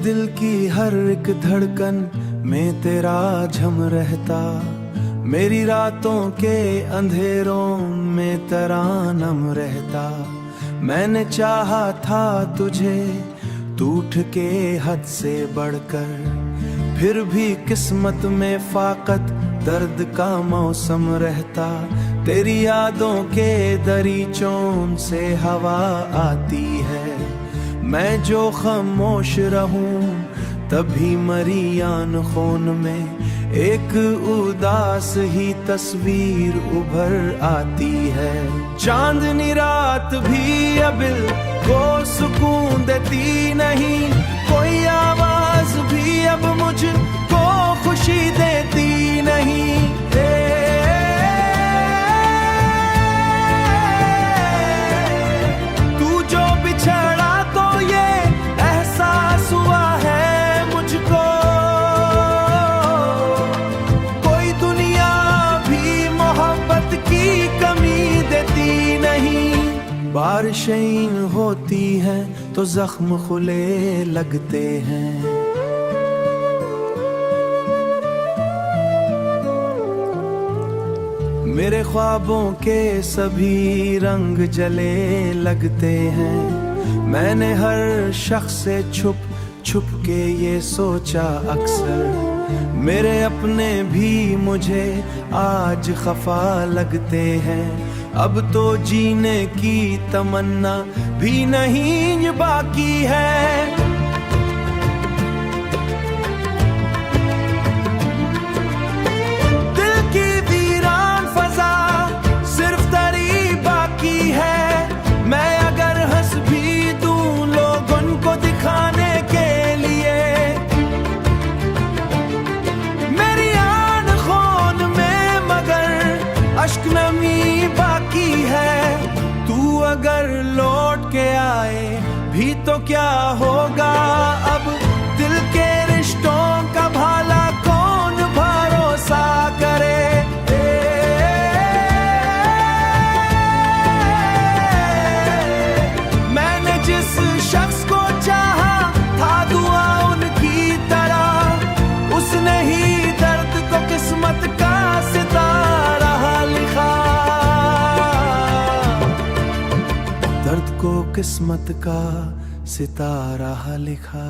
दिल की हर एक धड़कन में तेरा झम रहता, मेरी रातों के अंधेरों में तरानम रहता। मैंने चाहा था तुझे टूट के हद से बढ़कर, फिर भी किस्मत में फाकत दर्द का मौसम रहता। तेरी यादों के दरीचों से हवा आती है, मैं जो खामोश रहूं तभी मरी आन खून में एक उदास ही तस्वीर उभर आती है। चांदनी रात भी अब को सुकून देती नहीं, कोई आवाज भी अब मुझको खुशी देती नहीं। तू जो बिछड़ा तो ये एहसास हुआ है मुझको, कोई दुनिया भी मोहब्बत की कमी देती नहीं। बारिशें होती हैं तो जख्म खुले लगते हैं, मेरे ख्वाबों के सभी रंग जले लगते हैं। मैंने हर शख्स से छुप छुप के ये सोचा अक्सर, मेरे अपने भी मुझे आज खफा लगते हैं। अब तो जीने की तमन्ना भी नहीं बाकी है। अश्क नमी बाकी है, तू अगर लौट के आए भी तो क्या होगा। अब दिल के रिश्तों का भला कौन भरोसा करे। मैंने जिस शख्स को चाहा था दुआ उनकी तरह, उसने ही दर्द को किस्मत का सितारा लिखा, दर्द को किस्मत का सितारा लिखा।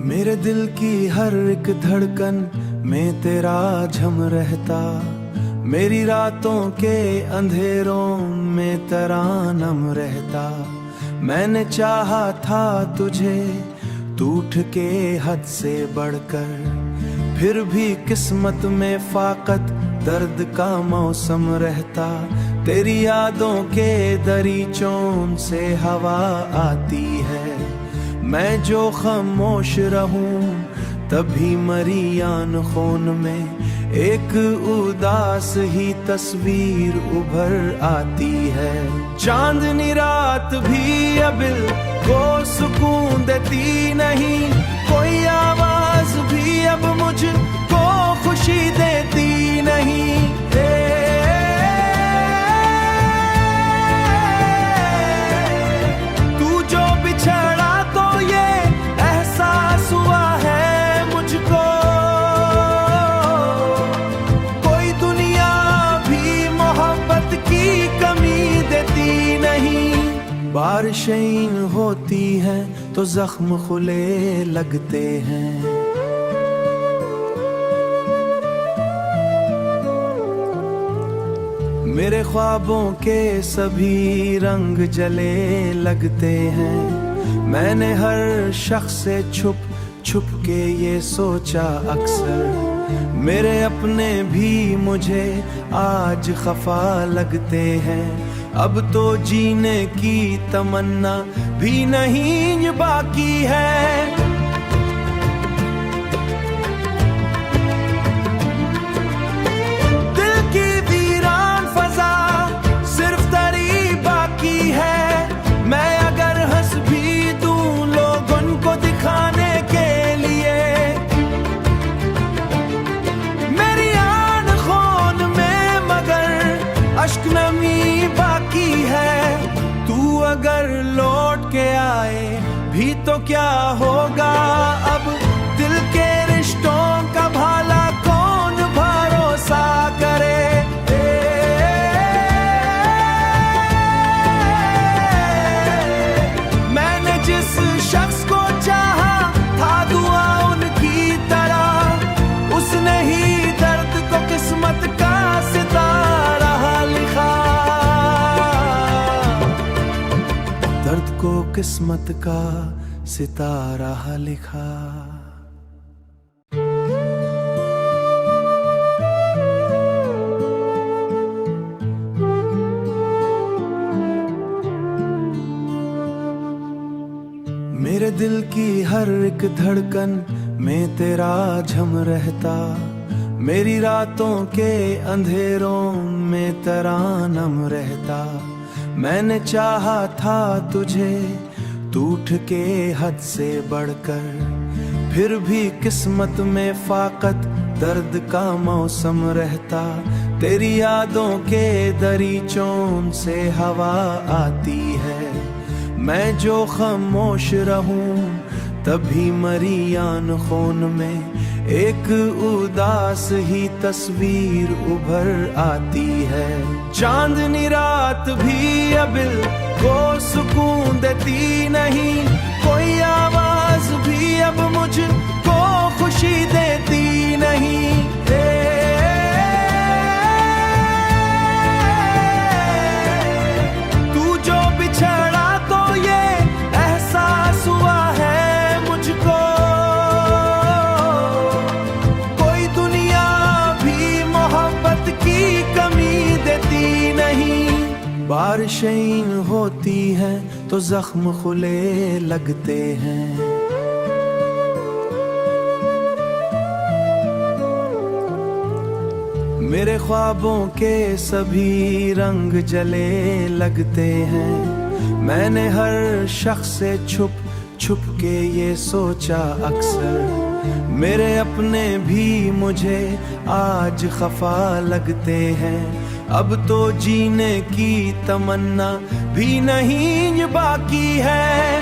मेरे दिल की हर एक धड़कन में तेरा झम रहता, मेरी रातों के अंधेरों में तरानम रहता। मैंने चाहा था तुझे टूट के हद से बढ़कर, फिर भी किस्मत में फाकत दर्द का मौसम रहता। तेरी यादों के दरीचों से हवा आती है, मैं जो खामोश रहूं तभी मरी आन खून में एक उदास ही तस्वीर उभर आती है। चांदनी रात भी अब को सुकून देती नहीं, कोई आवाज भी अब मुझको खुशी देती नहीं। तू जो बिछड़ा तो ये एहसास हुआ है मुझको, कोई दुनिया भी मोहब्बत की कमी देती नहीं। बारिशें होती हैं तो जख्म खुले लगते हैं, मेरे ख्वाबों के सभी रंग जले लगते हैं। मैंने हर शख्स से छुप छुप के ये सोचा अक्सर, मेरे अपने भी मुझे आज खफा लगते हैं। अब तो जीने की तमन्ना भी नहीं बाकी है। दिल की वीरान फजा सिर्फ तेरी बाकी है, मैं अगर हंस भी दूं लोगों को दिखाने के लिए। क्या होगा अब, दिल के रिश्तों का भला कौन भरोसा करे। मैंने जिस शख्स को चाहा था दुआ उनकी तरह, उसने ही दर्द को किस्मत का सितारा लिखा, दर्द को किस्मत का सितारा लिखा। मेरे दिल की हर एक धड़कन में तेरा झम रहता, मेरी रातों के अंधेरों में तरानम रहता। मैंने चाहा था तुझे टूट के हद से बढ़कर, फिर भी किस्मत में फाकत दर्द का मौसम रहता। तेरी यादों के दरीचों से हवा आती है, मैं जो खामोश रहूं तभी मरी आन खून में एक उदास ही तस्वीर उभर आती है। चांदनी रात भी अब को सुकून देती नहीं, कोई आवाज भी अब मुझको खुशी देती नहीं। तू जो बिछड़ा तो ये एहसास हुआ है मुझको, कोई दुनिया भी मोहब्बत की कमी देती नहीं। बारिशें होती हैं तो जख्म खुले लगते हैं, मेरे ख्वाबों के सभी रंग जले लगते हैं। मैंने हर शख्स से छुप छुप के ये सोचा अक्सर, मेरे अपने भी मुझे आज खफा लगते हैं। अब तो जीने की तमन्ना भी नहीं बाकी है,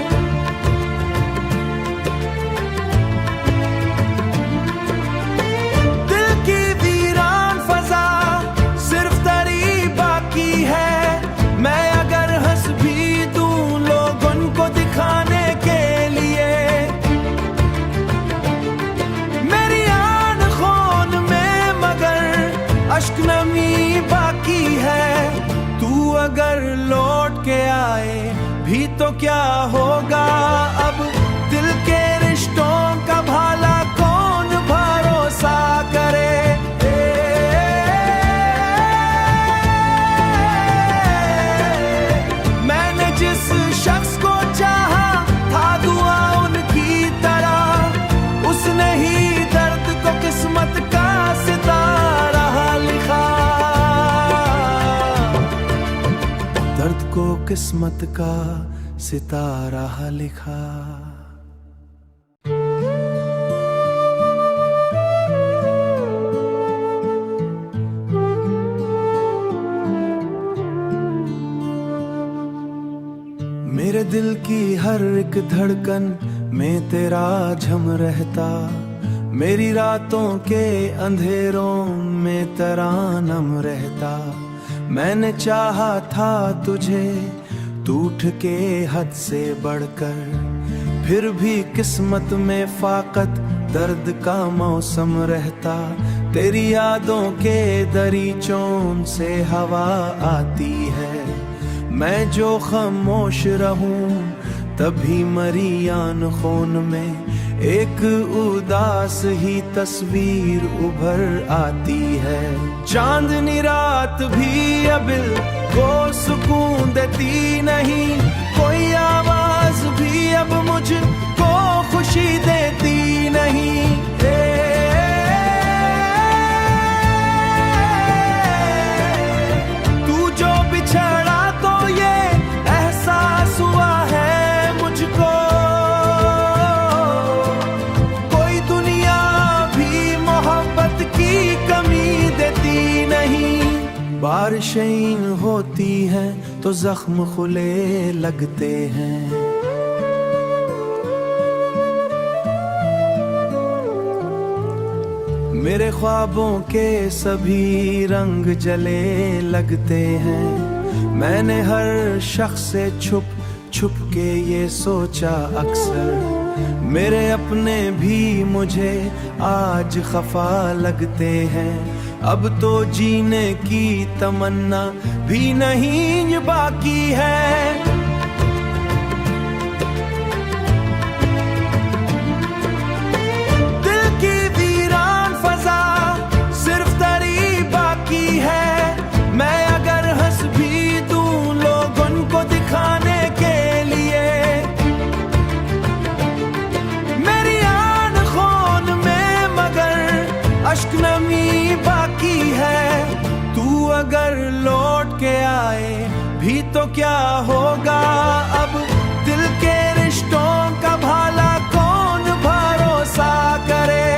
दिल की वीरान फजा सिर्फ तेरी बाकी है। मैं अगर हंस भी दूं लोगों को दिखाने के लिए, मेरी आन खून में मगर अश्क नमी बाकी है। तू अगर लौट के आए भी तो क्या होगा अब, दिल के रिश्तों का भला कौन भरोसा करे। मैंने जिस शख्स को चाहा था दुआ उनकी तरह, उसने ही दर्द को किस्मत का सितारा लिखा, दर्द को किस्मत का सितारा लिखा। मेरे दिल की हर एक धड़कन में तेरा झम रहता, मेरी रातों के अंधेरों में तरानम रहता। मैंने चाहा था तुझे टूट के हद से बढ़कर, फिर भी किस्मत में फाकत दर्द का मौसम रहता। तेरी यादों के दरीचों से हवा आती है, मैं जो खामोश रहूं तभी मरी आन खून में एक उदास ही तस्वीर उभर आती है। चांदनी रात भी अब को सुकून देती नहीं, कोई आवाज भी अब मुझको खुशी देती नहीं। तू जो बिछड़ा तो ये एहसास हुआ है मुझको, कोई दुनिया भी मोहब्बत की कमी देती नहीं। बारिशें होती हैं तो जख्म खुले लगते हैं, मेरे ख्वाबों के सभी रंग जले लगते हैं। मैंने हर शख्स से छुप छुप के ये सोचा अक्सर, मेरे अपने भी मुझे आज खफा लगते हैं। अब तो जीने की तमन्ना भी नहीं बाकी है। अश्क नमी बाकी है, तू अगर लौट के आए भी तो क्या होगा। अब दिल के रिश्तों का भला कौन भरोसा करे।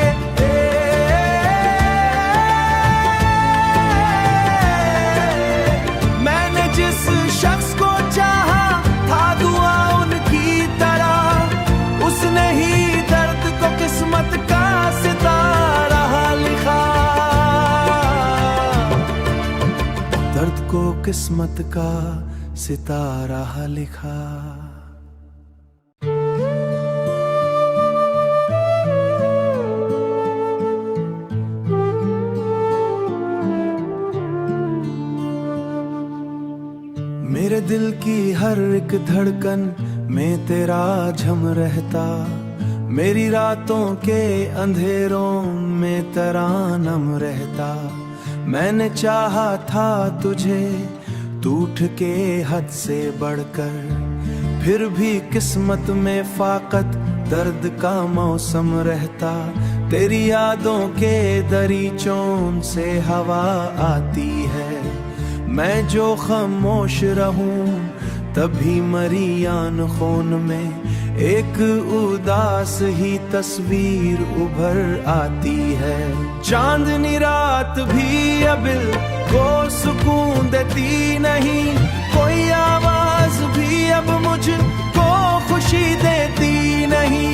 मैंने जिस शख्स को चाहा था दुआ उनकी तरह, उसने ही दर्द को किस्मत का सितारा लिखा। दर्द को किस्मत का सितारा लिखा। मेरे दिल की हर एक धड़कन में तेरा झम रहता, मेरी रातों के अंधेरों में तरानम रहता। मैंने चाहा था तुझे टूट के हद से बढ़कर, फिर भी किस्मत में फाकत दर्द का मौसम रहता। तेरी यादों के दरीचों से हवा आती है, मैं जो खामोश रहूं तभी मरियान खून में एक उदास ही तस्वीर उभर आती है। चांदनी रात भी अब को सुकून देती नहीं, कोई आवाज भी अब मुझको खुशी देती नहीं।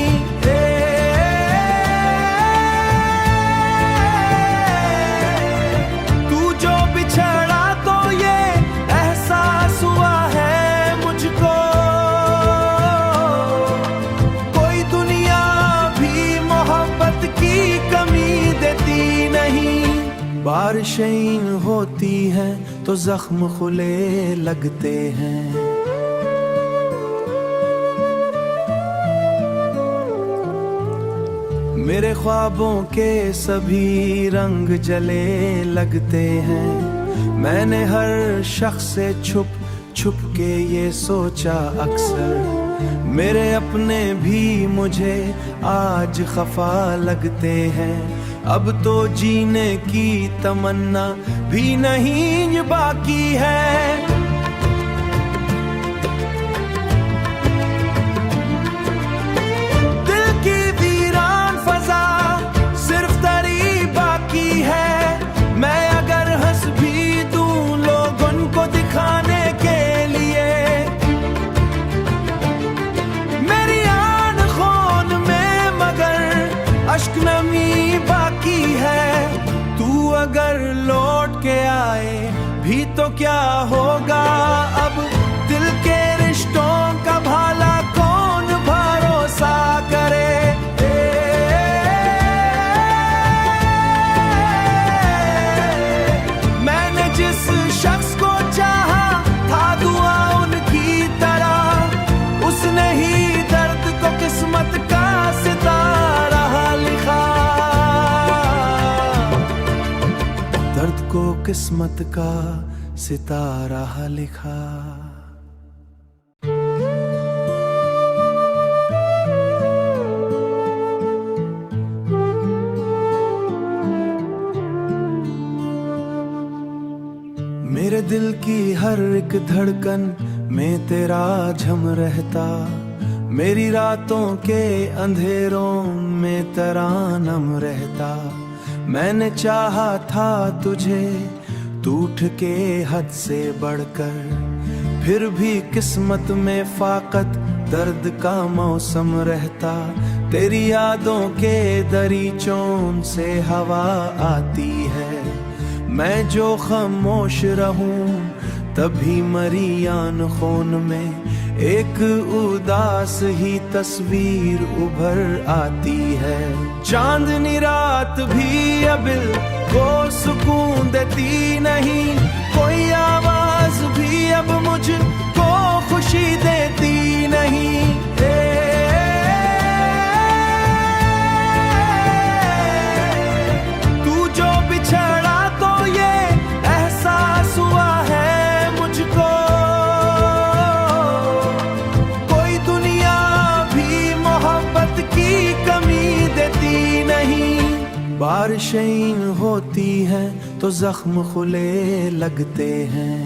तू जो बिछड़ा तो ये एहसास हुआ है मुझको, कोई दुनिया भी मोहब्बत की कमी देती नहीं। बारिशें होती हैं तो जख्म खुले लगते हैं, मेरे ख्वाबों के सभी रंग जले लगते हैं। मैंने हर शख्स से छुप छुप के ये सोचा अक्सर, मेरे अपने भी मुझे आज खफा लगते हैं। अब तो जीने की तमन्ना भी नहीं बाकी है। दिल की वीरान फजा सिर्फ तेरी बाकी है, मैं अगर हंस भी दूं लोगों को दिखाने के लिए। मेरी आँखों में मगर अश्क नमी बाकी है, तू अगर लौट के आए भी तो क्या होगा। अब दिल के रिश्तों का भला कौन भरोसा करे। मैंने जिस शख्स को चाहा था दुआ उनकी तरह, उसने ही दर्द को किस्मत का सितारा लिखा। दर्द को किस्मत का सितारा लिखा। मेरे दिल की हर एक धड़कन में तेरा झम रहता, मेरी रातों के अंधेरों में तरानम रहता। मैंने चाहा था तुझे टूट के हद से बढ़कर, फिर भी किस्मत में फाकत दर्द का मौसम रहता। तेरी यादों के दरीचों से हवा आती है। मैं जो खामोश रहूं तभी मरी आन खून में एक उदास ही तस्वीर उभर आती है। चांदनी रात भी अब को सुकून देती नहीं, कोई आवाज भी अब मुझको खुशी देती नहीं। तू जो बिछड़ा तो ये एहसास हुआ है मुझको, कोई दुनिया भी मोहब्बत की कमी देती नहीं। बारिशें होती हैं तो जख्म खुले लगते हैं।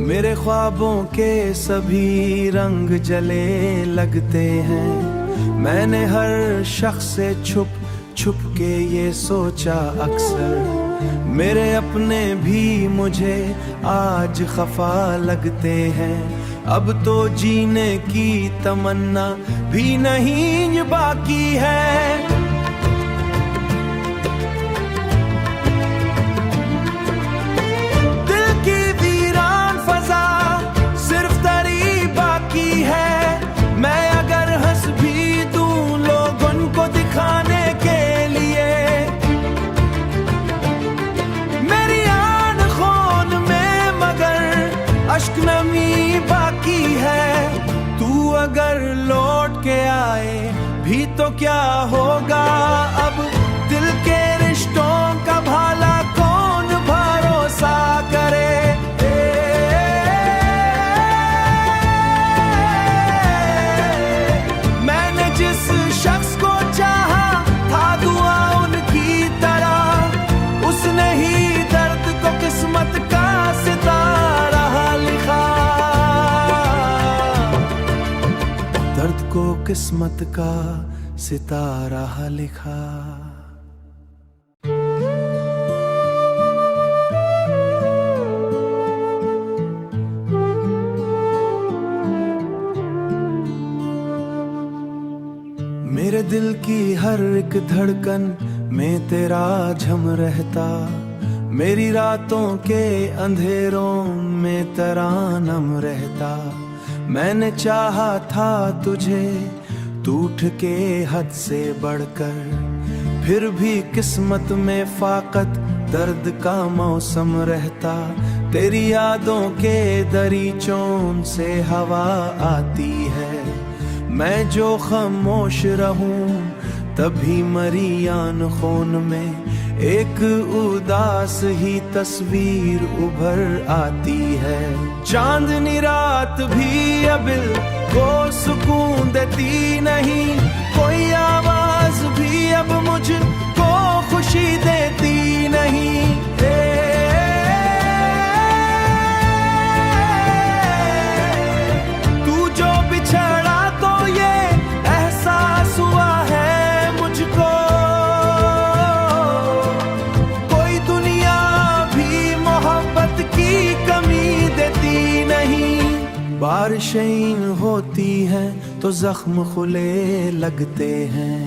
मेरे ख्वाबों के सभी रंग जले लगते हैं। मैंने हर शख्स से छुप छुप के ये सोचा अक्सर, मेरे अपने भी मुझे आज खफा लगते हैं। अब तो जीने की तमन्ना भी नहीं बाकी है। दिल की वीरान फजा सिर्फ तेरी बाकी है। मैं अगर हंस भी दूं लोगों को दिखाने के लिए, मेरी आँखों में मगर अश्क नमी बाकी है। तू अगर लौट के आए भी तो क्या होगा, अब दिल के रिश्तों का भला कौन भरोसा करे। मैंने जिस शख्स को चाहा था दुआ उनकी तरह, उसने ही दर्द को किस्मत का सितारा लिखा। दर्द को किस्मत का सितारा लिखा। मेरे दिल की हर एक धड़कन में तेरा झम रहता, मेरी रातों के अंधेरों में तरानम रहता। मैंने चाहा था तुझे टूट के हद से बढ़कर, फिर भी किस्मत में फाकत दर्द का मौसम रहता। तेरी यादों के दरीचों से हवा आती है। मैं जो खामोश रहूं तभी मरी आन खून में एक उदास ही तस्वीर उभर आती है। चांदनी रात भी अब को सुकून देती नहीं, कोई आवाज भी अब मुझको खुशी देती नहीं। तू जो बिछड़ा तो ये एहसास हुआ है मुझको, कोई दुनिया भी मोहब्बत की कमी देती नहीं। बारिशें होती हैं तो जख्म खुले लगते हैं।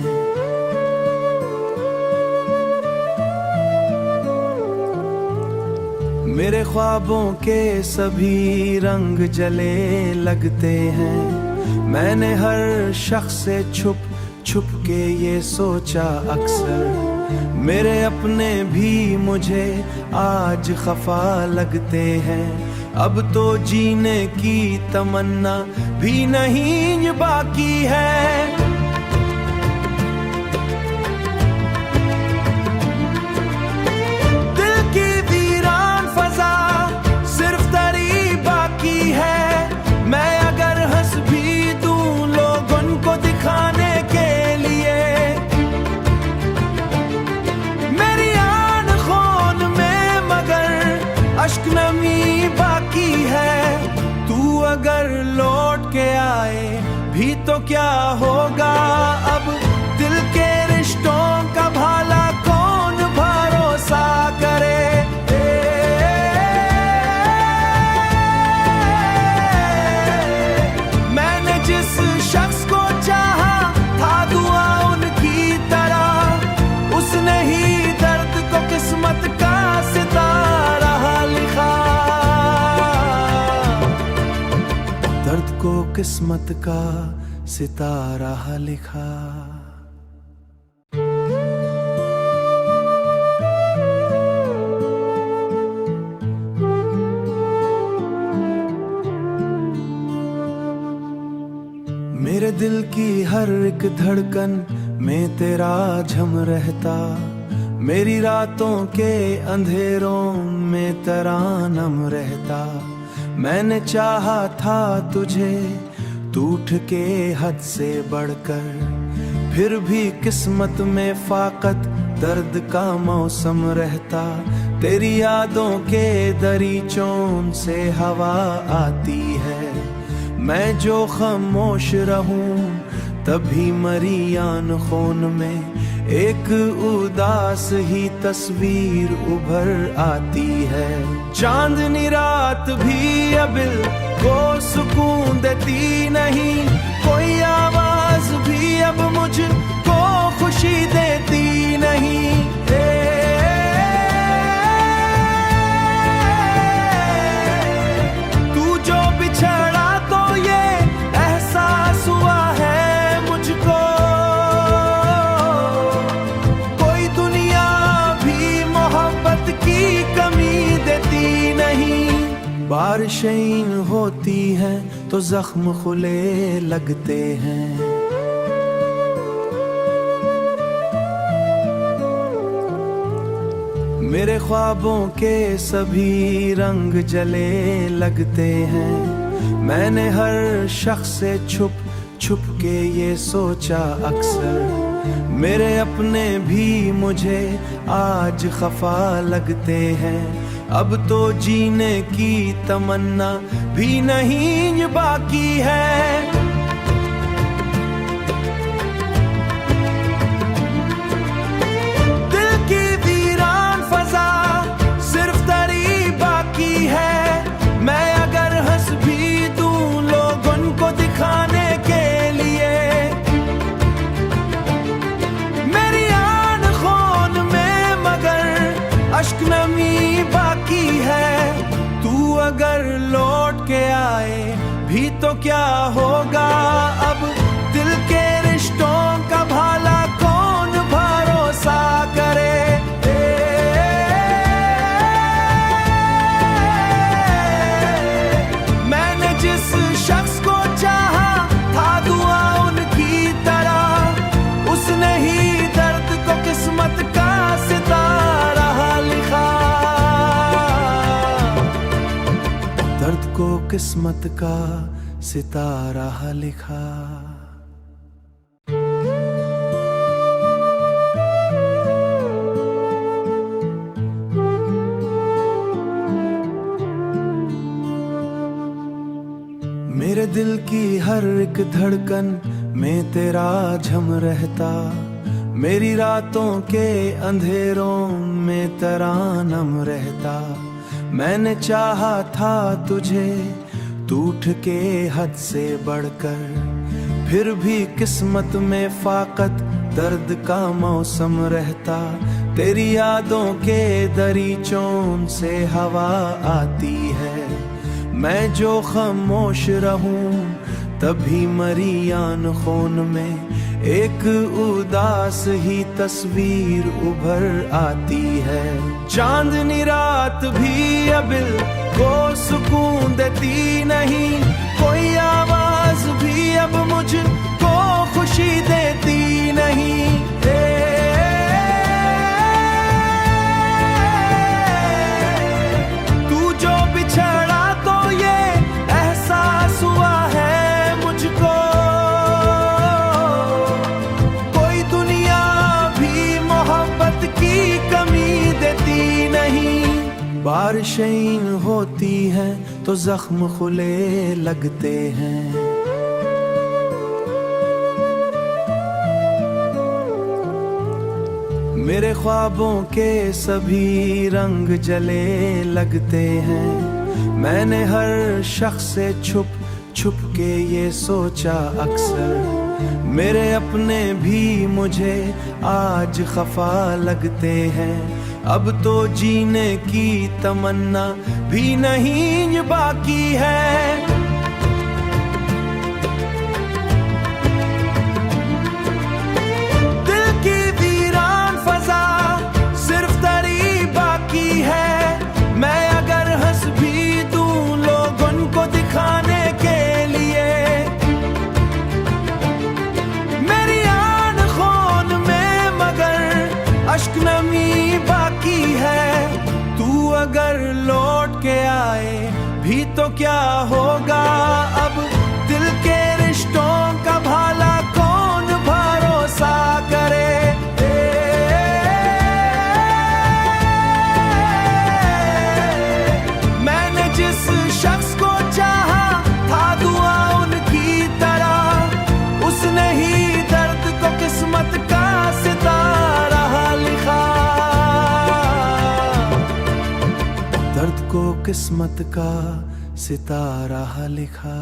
मेरे ख्वाबों के सभी रंग जले लगते हैं। मैंने हर शख्स से छुप छुप के ये सोचा अक्सर, मेरे अपने भी मुझे आज खफा लगते हैं। अब तो जीने की तमन्ना भी नहीं बाकी है। दिल की वीरान फजा सिर्फ तेरी बाकी है। मैं अगर हंस भी दूं लोगों को दिखाने के लिए, मेरी आँखों में मगर अश्क नमी बाकी है। तू अगर लौट के आए भी तो क्या होगा, अब दिल के रिश्तों का भला कौन भरोसा करे। किस्मत का सितारा लिखा। मेरे दिल की हर एक धड़कन में तेरा झम रहता, मेरी रातों के अंधेरों में तरानम रहता। मैंने चाहा था तुझे टूट के हद से बढ़कर, फिर भी किस्मत में फाकत दर्द का मौसम रहता। तेरी यादों के दरीचों से हवा आती है, मैं जो खामोश रहूं तभी मरी आन खून में एक उदास ही तस्वीर उभर आती है। चांदनी रात भी अबिल को सुकून देती नहीं, कोई आवाज भी अब मुझको खुशी देती नहीं। तू जो बिछड़ा तो ये एहसास हुआ है मुझको, कोई दुनिया भी मोहब्बत की कमी देती नहीं। बारिशें होती हैं तो जख्म खुले लगते हैं, मेरे ख्वाबों के सभी रंग जले लगते हैं। मैंने हर शख्स से छुप छुप के ये सोचा अक्सर, मेरे अपने भी मुझे आज खफा लगते हैं। अब तो जीने की तमन्ना भी नहीं बाकी है। दिल की वीरान फजा सिर्फ तेरी बाकी है। मैं अगर हंस भी दूं लोगों को दिखाने के लिए, मेरी आन खून में मगर अश्क नमी बाकी है। तू अगर लौट के आए भी तो क्या होगा, अब दिल के रिश्तों का भला कौन भरोसा करे। मैंने जिस शख्स को चाहा था दुआ उनकी तरह, उसने ही दर्द को किस्मत का सितारा लिखा। दर्द को किस्मत का सितारा लिखा। मेरे दिल की हर एक धड़कन में तेरा झम रहता, मेरी रातों के अंधेरों में तरानम रहता। मैंने चाहा था तुझे टूट के हद से बढ़कर, फिर भी किस्मत में फाकत दर्द का मौसम रहता। तेरी यादों के दरीचों से हवा आती है, मैं जो खामोश रहूं तभी मरी आन खून में एक उदास ही तस्वीर उभर आती है। चांदनी रात भी अबिल को सुकून देती नहीं, कोई आवाज भी अब मुझको खुशी देती नहीं। तू जो बिछड़ा तो ये एहसास हुआ है मुझको, कोई दुनिया भी मोहब्बत की कमी देती नहीं। बारिशें होती हैं तो जख्म खुले लगते हैं, मेरे ख्वाबों के सभी रंग जले लगते हैं। मैंने हर शख्स से छुप छुप के ये सोचा अक्सर, मेरे अपने भी मुझे आज खफा लगते हैं। अब तो जीने की तमन्ना भी नहीं बाकी है। अश्क नमी बाकी है। तू अगर लौट के आए भी तो क्या होगा अब, दिल के रिश्तों का भाला कौन भरोसा करे। मैंने जिस शख्स को चाहा था दुआ उनकी तरह, उसने ही दर्द को किस्मत का सितारा लिखा, दर्द को किस्मत का सितारा लिखा।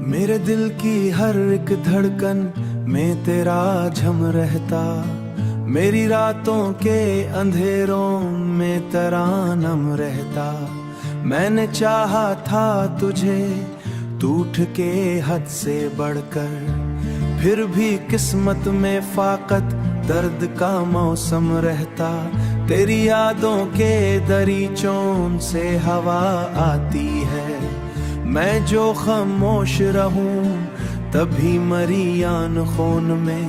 मेरे दिल की हर एक धड़कन में तेरा झम रहता, मेरी रातों के अंधेरों में तरानम रहता। मैंने चाहा था तुझे टूट के हद से बढ़कर, फिर भी किस्मत में फाकत दर्द का मौसम रहता। तेरी यादों के दरीचों से हवा आती है, मैं जो खामोश रहूं तभी मरी आन खून में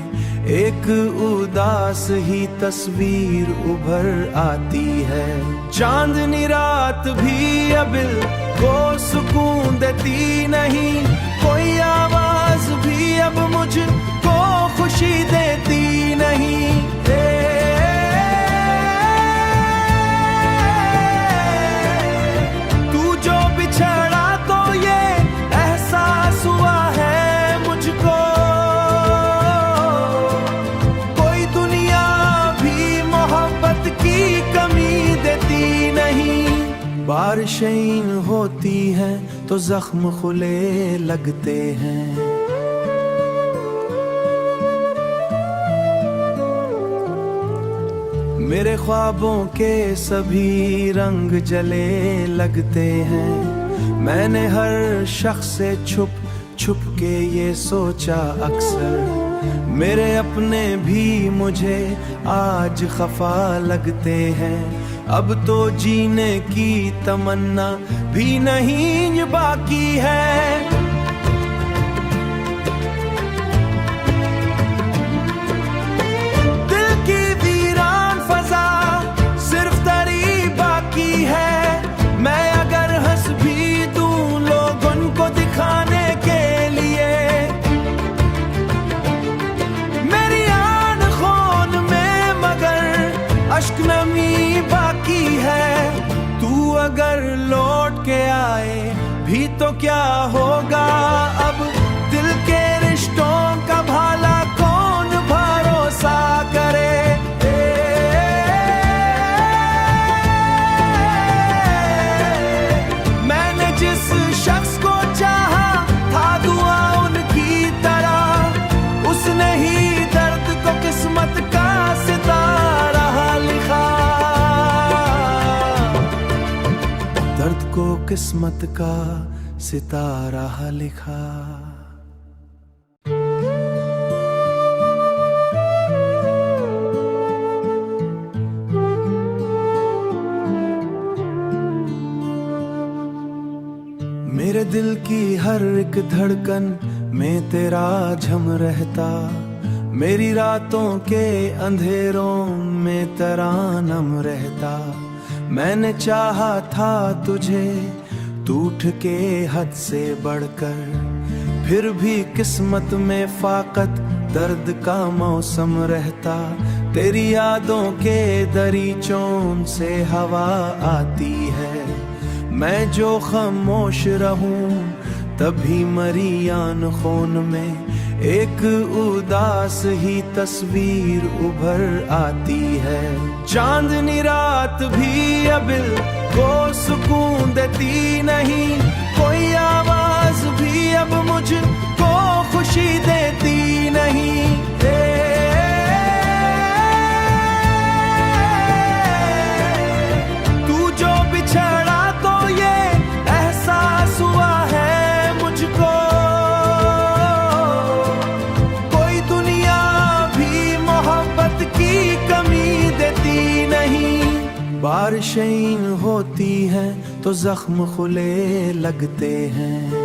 एक उदास ही तस्वीर उभर आती है। चांदनी रात भी अबिल को सुकून देती नहीं, कोई आवाज भी अब मुझको खुशी देती नहीं। तू जो बिछड़ा तो ये एहसास हुआ है मुझको, कोई दुनिया भी मोहब्बत की कमी देती नहीं। बारिशें होती हैं तो जख्म खुले लगते हैं, मेरे ख्वाबों के सभी रंग जले लगते हैं। मैंने हर शख्स से छुप छुप के ये सोचा अक्सर, मेरे अपने भी मुझे आज खफा लगते हैं। अब तो जीने की तमन्ना भी नहीं बाकी है। दिल की वीरान फजा सिर्फ तेरी बाकी है। मैं अगर हंस भी दूं लोगों को दिखाने के लिए, मेरी आन खून में मगर अश्क नमी बाकी है। तू अगर लौट के आए भी तो क्या होगा अब, दिल के रिश्तों का भाला कौन भरोसा करे। मैंने जिस शख्स को चाहा था दुआ उनकी तरह, उसने ही दर्द को किस्मत का सितारा लिखा, दर्द को किस्मत का सितारा लिखा। मेरे दिल की हर एक धड़कन में तेरा झम रहता, मेरी रातों के अंधेरों में तरानम रहता। मैंने चाहा था तुझे टूट के हद से बढ़कर, फिर भी किस्मत में फाकत दर्द का मौसम रहता। तेरी यादों के दरीचों से हवा आती है, मैं जो खामोश रहूं तभी मरी आन खून में एक उदास ही तस्वीर उभर आती है। चांदनी रात भी अबिल को सुकून देती नहीं, कोई आवाज भी अब मुझको खुशी देती नहीं। तू जो बिछड़ा तो ये एहसास हुआ है मुझको, कोई दुनिया भी मोहब्बत की कमी देती नहीं। बारिश बारिशें होती हैं तो जख्म खुले लगते हैं।